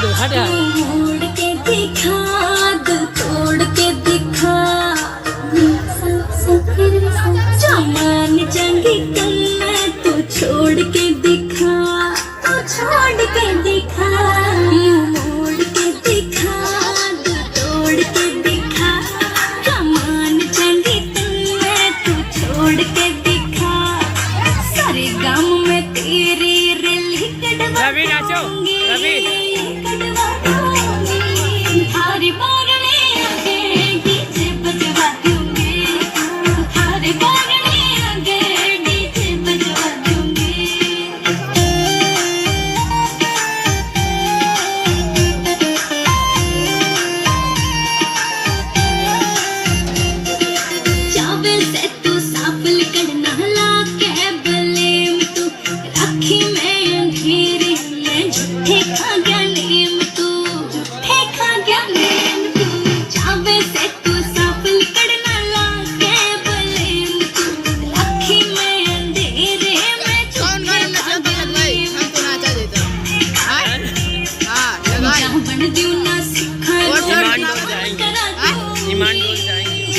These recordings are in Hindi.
दो हट यार। मोड़ के दिखा, दिल तोड़ के दिखा, सामान जंगी कन्ना तू छोड़ के दिखा, तू छोड़ के दिखा, मोड़ के दिखा, दिल तोड़ के दिखा, सामान जंगी कन्ना तू छोड़ के दिखा, सारे गांव में तेरी रैली रवि नाचो रवि। थारी बारने आगे डीजे बजवा दूंगी, थारी बारने आगे डीजे बजवा दूंगी। चावल से तू साफल करना ला के बलेम तू राखी में अंधेरे में झूठे खा गया नीम तू, झूठे खा गया नीम तू। चावल से तू साफल करना ला के बलेम तू राखी में अंधेरे में झूठे खा गया नीम तू। बन दियो ना सुखा ईमान डोल जाएंगे।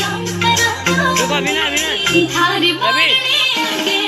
रुको अभी ना थारी बारने आगे